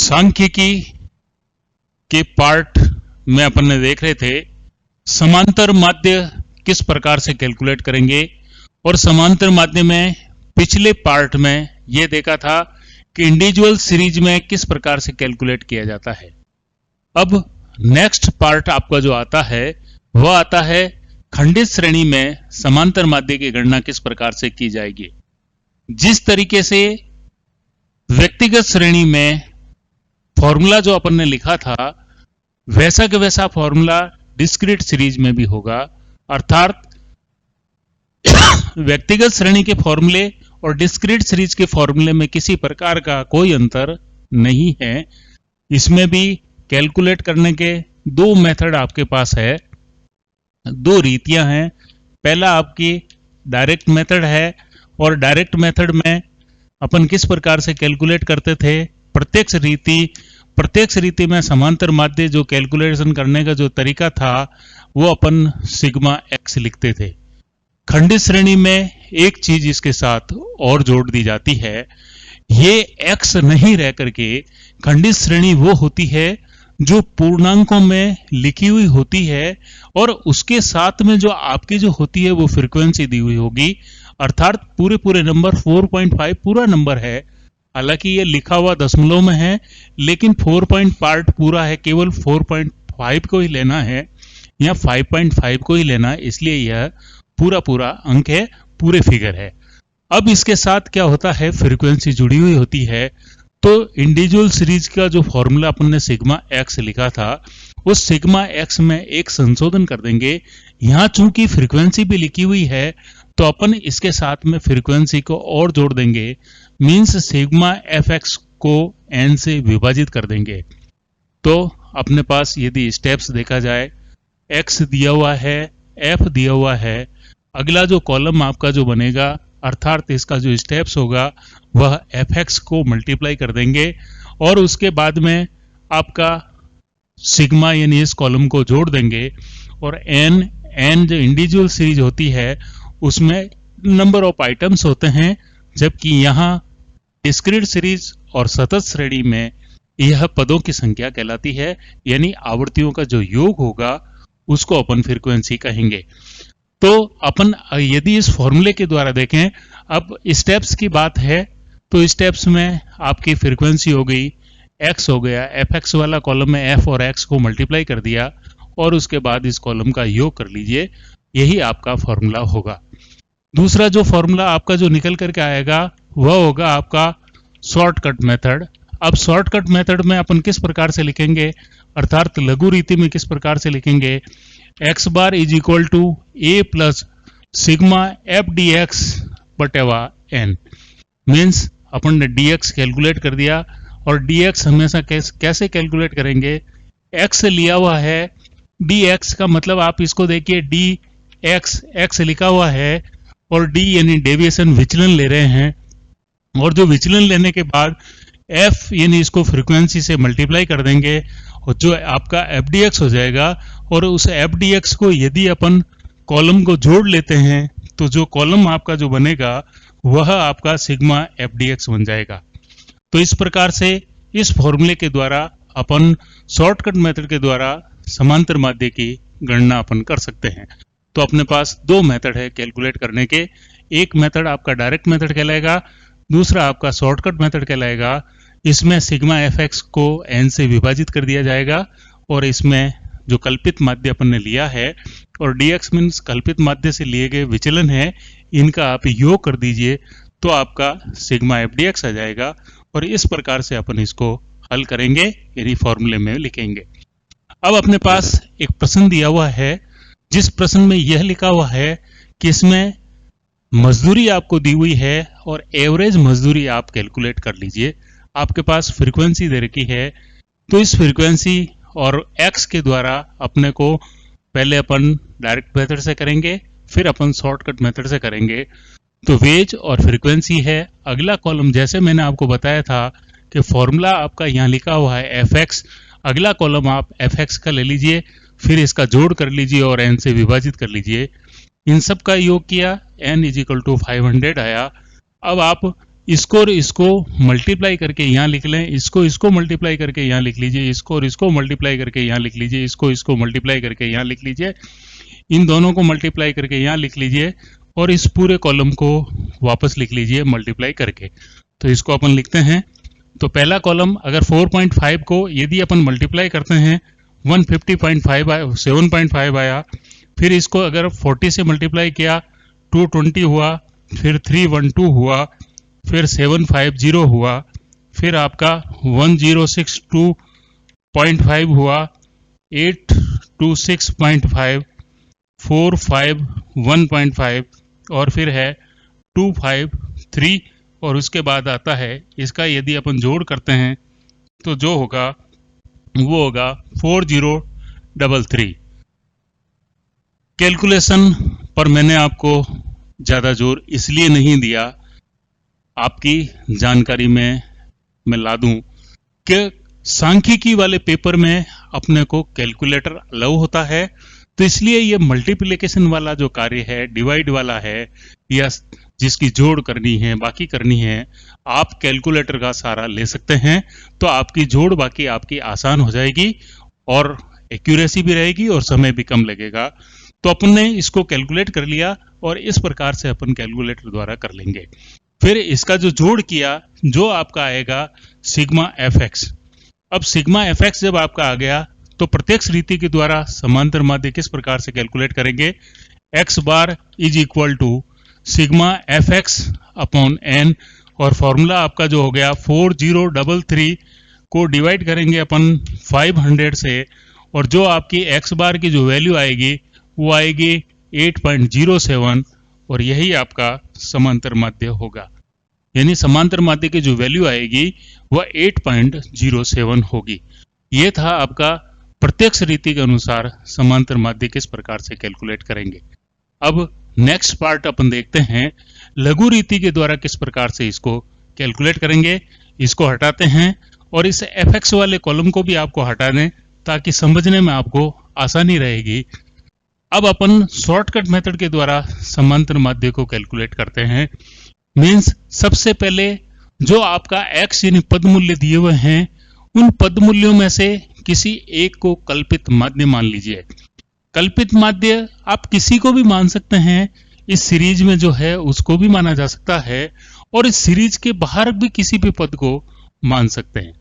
सांख्यिकी के पार्ट में अपन ने देख रहे थे समांतर माध्य किस प्रकार से कैलकुलेट करेंगे, और समांतर माध्य में पिछले पार्ट में यह देखा था कि इंडिविजुअल सीरीज में किस प्रकार से कैलकुलेट किया जाता है। अब नेक्स्ट पार्ट आपका जो आता है वह आता है खंडित श्रेणी में समांतर माध्य की गणना किस प्रकार से की जाएगी। जिस तरीके से व्यक्तिगत श्रेणी में फॉर्मूला जो अपन ने लिखा था वैसा के वैसा फॉर्मूला डिस्क्रीट सीरीज में भी होगा, अर्थात व्यक्तिगत श्रेणी के फॉर्मूले और डिस्क्रीट सीरीज के फॉर्मूले में किसी प्रकार का कोई अंतर नहीं है। इसमें भी कैलकुलेट करने के दो मेथड आपके पास है, दो रीतियां हैं। पहला आपकी डायरेक्ट मेथड है, और डायरेक्ट मेथड में अपन किस प्रकार से कैलकुलेट करते थे, प्रत्यक्ष रीति में समांतर माध्य जो कैलकुलेशन करने का जो तरीका था वो अपन सिग्मा एक्स लिखते थे। खंडित श्रेणी में एक चीज इसके साथ और जोड़ दी जाती है, ये एक्स नहीं रह करके खंडित श्रेणी वो होती है जो पूर्णांकों में लिखी हुई होती है, और उसके साथ में जो आपकी जो होती है वो फ्रीक्वेंसी दी हुई होगी, अर्थात पूरे नंबर 4.5 पूरा नंबर है। हालांकि ये लिखा हुआ दशमलव में है, लेकिन 4 पॉइंट पार्ट पूरा है, केवल 4.5 को ही लेना है या 5.5 को ही लेना है, इसलिए यह पूरा अंक है, पूरे फिगर है। अब इसके साथ क्या होता है, फ्रीक्वेंसी जुड़ी हुई होती है। तो इंडिविजुअल सीरीज का जो फॉर्मूला अपन ने सिग्मा एक्स लिखा था उस सिग्मा एक्स में एक संशोधन कर देंगे। यहां चूंकि फ्रीक्वेंसी भी लिखी हुई है तो अपन इसके साथ में फ्रीक्वेंसी को और जोड़ देंगे, मींस सिग्मा एफ एक्स को एन से विभाजित कर देंगे। तो अपने पास यदि स्टेप्स देखा जाए, एक्स दिया हुआ है, एफ दिया हुआ है, अगला जो कॉलम आपका जो बनेगा अर्थात इसका जो स्टेप्स होगा वह एफ एक्स को मल्टीप्लाई कर देंगे, और उसके बाद में आपका सिग्मा यानी इस कॉलम को जोड़ देंगे, और एन जो इंडिविजुअल सीरीज होती है उसमें नंबर ऑफ आइटम्स होते हैं, जबकि यहाँ डिस्क्रीट सीरीज और सतत श्रेणी में यह पदों की संख्या कहलाती है, यानी आवर्तियों का जो योग होगा उसको अपन फ्रीक्वेंसी कहेंगे। तो अपन यदि इस फॉर्मूले के द्वारा देखें, अब स्टेप्स की बात है तो स्टेप्स में आपकी फ्रीक्वेंसी हो गई, एक्स हो गया, एफ एक्स वाला कॉलम में एफ और एक्स को मल्टीप्लाई कर दिया और उसके बाद इस कॉलम का योग कर लीजिए, यही आपका फॉर्मूला होगा। दूसरा जो फॉर्मूला आपका जो निकल करके आएगा वह होगा आपका शॉर्टकट मेथड। अब शॉर्टकट मेथड में अपन किस प्रकार से लिखेंगे, अर्थात लघु रीति में किस प्रकार से लिखेंगे, x bar is equal to a plus sigma f d x बटेवा एन। मीन्स अपन ने डी एक्स कैलकुलेट कर दिया, और डी एक्स हमेशा कैसे कैलकुलेट करेंगे, एक्स लिया हुआ है, डी एक्स का मतलब आप इसको देखिए, डी एक्स लिखा हुआ है और डी यानी डेविएशन विचलन ले रहे हैं, और जो विचलन लेने के बाद एफ यानी इसको फ्रीक्वेंसी से मल्टीप्लाई कर देंगे और जो आपका एफ डी एक्स हो जाएगा, और उस एफ डी एक्स को यदि अपन कॉलम को जोड़ लेते हैं तो जो कॉलम आपका जो बनेगा वह आपका सिग्मा एफ डी एक्स बन जाएगा। तो इस प्रकार से इस फॉर्मूले के द्वारा अपन शॉर्टकट मेथड के द्वारा समांतर माध्य की गणना अपन कर सकते हैं। तो अपने पास दो मेथड है कैलकुलेट करने के, एक मेथड आपका डायरेक्ट मेथड कहलाएगा, दूसरा आपका शॉर्टकट मेथड कहलाएगा। इसमें सिग्मा एफ एक्स को एन से विभाजित कर दिया जाएगा, और इसमें जो कल्पित माध्य अपन ने लिया है, और डी एक्स मीन्स कल्पित माध्य से लिए गए विचलन है, इनका आप योग कर दीजिए तो आपका सिग्मा एफ डी एक्स आ जाएगा, और इस प्रकार से अपन इसको हल करेंगे यानी फॉर्मूले में लिखेंगे। अब अपने पास एक प्रश्न दिया हुआ है, जिस प्रश्न में यह लिखा हुआ है कि इसमें मजदूरी आपको दी हुई है और एवरेज मजदूरी आप कैलकुलेट कर लीजिए। आपके पास फ्रीक्वेंसी दे रखी है, तो इस फ्रीक्वेंसी और एक्स के द्वारा अपने को पहले अपन डायरेक्ट मेथड से करेंगे, फिर अपन शॉर्टकट मेथड से करेंगे। तो वेज और फ्रीक्वेंसी है। अगला कॉलम जैसे मैंने आपको बताया था कि फॉर्मूला आपका यहाँ लिखा हुआ है एफ एक्स, अगला कॉलम आप एफ एक्स का ले लीजिए, फिर इसका जोड़ कर लीजिए और एन से विभाजित कर लीजिए। इन सब का योग किया, एन इज इक्वल टू 500 आया। अब आप इसको और इसको मल्टीप्लाई करके यहाँ लिख लें, इसको मल्टीप्लाई करके यहाँ लिख लीजिए, इसको और इसको मल्टीप्लाई करके यहाँ लिख लीजिए, इसको मल्टीप्लाई करके यहाँ लिख लीजिए, इन दोनों को मल्टीप्लाई करके यहाँ लिख लीजिए और इस पूरे कॉलम को वापस लिख लीजिए मल्टीप्लाई करके। तो इसको अपन लिखते हैं। तो पहला कॉलम अगर 4.5 को यदि अपन मल्टीप्लाई करते हैं 150.5 आया, फिर इसको अगर 40 से मल्टीप्लाई किया 220 हुआ, फिर 312 हुआ, फिर 750 हुआ, फिर आपका 1062.5 हुआ, 826.5, 451.5 और फिर है 253 और उसके बाद आता है इसका यदि अपन जोड़ करते हैं तो जो होगा वो होगा 4033। कैलकुलेशन पर मैंने आपको ज़्यादा जोर इसलिए नहीं दिया, आपकी जानकारी में मैं ला दूं कि सांख्यिकी वाले पेपर में अपने को कैलकुलेटर अलाउ होता है, तो इसलिए ये मल्टीप्लिकेशन वाला जो कार्य है, डिवाइड वाला है या जिसकी जोड़ करनी है, बाकी करनी है, आप कैलकुलेटर का सहारा ले सकते हैं। तो आपकी जोड़ बाकी आपकी आसान हो जाएगी और एक्यूरेसी भी रहेगी और समय भी कम लगेगा। तो अपन ने इसको कैलकुलेट कर लिया और इस प्रकार से अपन कैलकुलेटर द्वारा कर लेंगे। फिर इसका जो जोड़ किया, जो आपका आएगा सिग्मा एफ एक्स। अब सिग्मा एफ एक्स जब आपका आ गया तो प्रत्यक्ष रीति के द्वारा समांतर माध्य किस प्रकार से कैलकुलेट करेंगे, X bar is equal to sigma F X upon N, और फॉर्मूला आपका जो हो गया 4033 को डिवाइड करेंगे अपन 500 से, और जो आपकी एक्स बार की जो वैल्यू आएगी वो आएगी 8.07 और यही आपका समांतर माध्य होगा। यानी समांतर माध्य की जो वैल्यू आएगी वह 8.07 होगी। ये था आपका प्रत्यक्ष रीति के अनुसार समांतर माध्य किस प्रकार से कैलकुलेट करेंगे। अब नेक्स्ट पार्ट अपन देखते हैं लघु रीति के द्वारा किस प्रकार से इसको कैलकुलेट करेंगे। इसको हटाते हैं और इस एफ एक्स वाले कॉलम को भी आपको हटा दें ताकि समझने में आपको आसानी रहेगी। अब अपन शॉर्टकट मेथड के द्वारा समांतर माध्य को कैलकुलेट करते हैं। मीन्स सबसे पहले जो आपका x यानी पद मूल्य दिए हुए हैं, उन पद मूल्यों में से किसी एक को कल्पित माध्य मान लीजिए। कल्पित माध्य आप किसी को भी मान सकते हैं, इस सीरीज में जो है उसको भी माना जा सकता है और इस सीरीज के बाहर भी किसी भी पद को मान सकते हैं।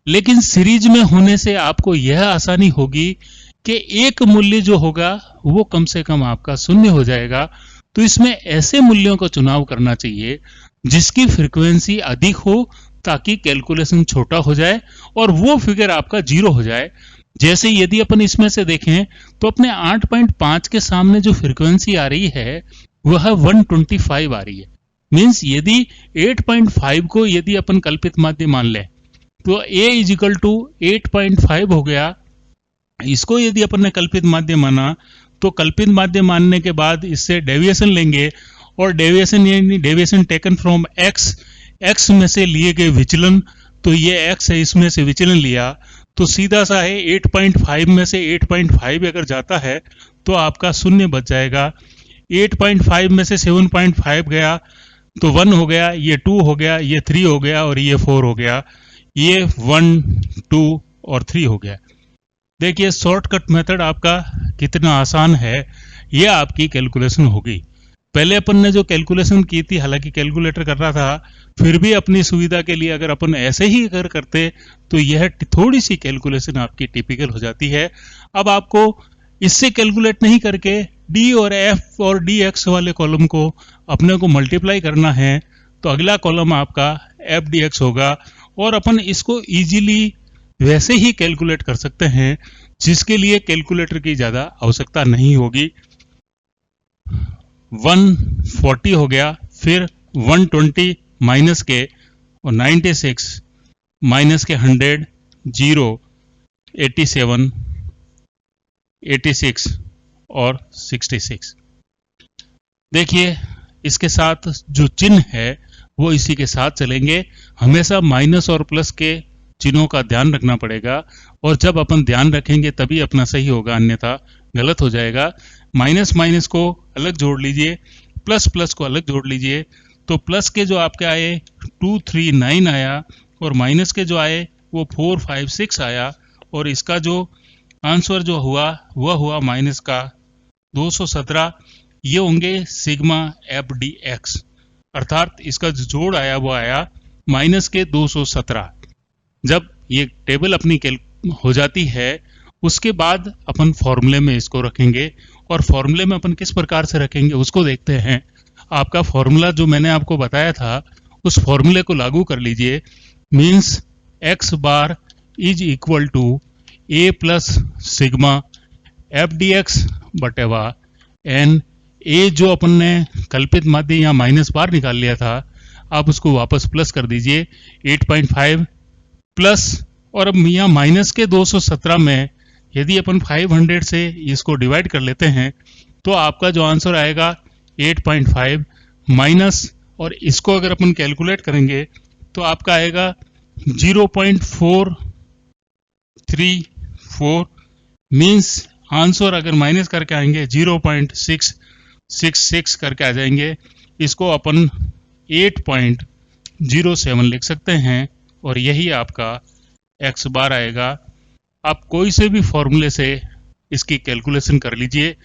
लेकिन सीरीज में होने से आपको यह आसानी होगी कि एक मूल्य जो होगा वो कम से कम आपका शून्य हो जाएगा। तो इसमें ऐसे मूल्यों का चुनाव करना चाहिए जिसकी फ्रीक्वेंसी अधिक हो ताकि कैलकुलेशन छोटा हो जाए और वो फिगर आपका 0 हो जाए। जैसे यदि अपन इसमें से देखें तो अपने 8.5 के सामने जो फ्रीक्वेंसी आ रही है वह 125 आ रही है। मीन्स यदि 8.5 को यदि अपन कल्पित माध्य मान लें तो a इज इक्वल टू 8.5 हो गया। इसको यदि अपन ने कल्पित माध्य माना तो कल्पित माध्य मानने के बाद इससे डेविएशन लेंगे और डेविएशन यानी डेविएशन टेकन फ्रॉम x में से लिए गए विचलन, तो ये x है, इसमें से विचलन लिया तो सीधा सा है 8.5 में से 8.5 अगर जाता है तो आपका शून्य बच जाएगा। 8.5 में से 7.5 गया तो 1 हो गया, ये 2 हो गया, ये 3 हो गया और ये 4 हो गया, ये 1, 2 और 3 हो गया। देखिए शॉर्टकट मेथड आपका कितना आसान है, ये आपकी कैलकुलेशन होगी। पहले अपन ने जो कैलकुलेशन की थी, हालांकि कैलकुलेटर कर रहा था, फिर भी अपनी सुविधा के लिए अगर अपन ऐसे ही अगर करते तो यह थोड़ी सी कैलकुलेशन आपकी टिपिकल हो जाती है। अब आपको इससे कैलकुलेट नहीं करके डी और एफ और डी एक्स वाले कॉलम को अपने को मल्टीप्लाई करना है, तो अगला कॉलम आपका एफ डी एक्स होगा और अपन इसको इजीली वैसे ही कैलकुलेट कर सकते हैं जिसके लिए कैलकुलेटर की ज्यादा आवश्यकता नहीं होगी। 140 हो गया, फिर 120 माइनस के और 96 माइनस के 100, 0, 87, 86 और 66। देखिए इसके साथ जो चिन्ह है वो इसी के साथ चलेंगे। हमेशा माइनस और प्लस के चिन्हों का ध्यान रखना पड़ेगा और जब अपन ध्यान रखेंगे तभी अपना सही होगा, अन्यथा गलत हो जाएगा। माइनस माइनस को अलग जोड़ लीजिए, प्लस प्लस को अलग जोड़ लीजिए, तो प्लस के जो आपके आए 239 आया और माइनस के जो आए वो 456 आया, और इसका जो आंसर जो हुआ वह हुआ माइनस का 217। ये होंगे सिग्मा एफ डी एक्स, अर्थात इसका जो जोड़ आया वो आया माइनस के 217। जब ये टेबल अपनी हो जाती है उसके बाद अपन फॉर्मूले में इसको रखेंगे, और फॉर्मूले में अपन किस प्रकार से रखेंगे उसको देखते हैं। आपका फॉर्मूला जो मैंने आपको बताया था उस फॉर्मूले को लागू कर लीजिए। Means x bar is equal to a plus sigma f d x बटेवा एन। ए जो अपन ने कल्पित माध्य या माइनस बार निकाल लिया था, आप उसको वापस प्लस कर दीजिए 8.5 प्लस, और अब यहाँ माइनस के 217 में यदि अपन 500 से इसको डिवाइड कर लेते हैं तो आपका जो आंसर आएगा 8.5 माइनस, और इसको अगर अपन कैलकुलेट करेंगे तो आपका आएगा 0.434। मीन्स आंसर अगर माइनस करके आएंगे 0.666 करके आ जाएंगे। इसको अपन 8.07 लिख सकते हैं, और यही आपका एक्स बार आएगा। आप कोई से भी फॉर्मूले से इसकी कैलकुलेशन कर लीजिए,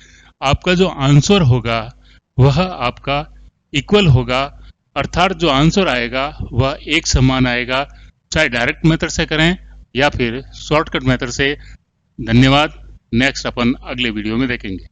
आपका जो आंसर होगा वह आपका इक्वल होगा, अर्थात जो आंसर आएगा वह एक समान आएगा, चाहे डायरेक्ट मेथड से करें या फिर शॉर्टकट मेथड से। धन्यवाद। नेक्स्ट अपन अगले वीडियो में देखेंगे।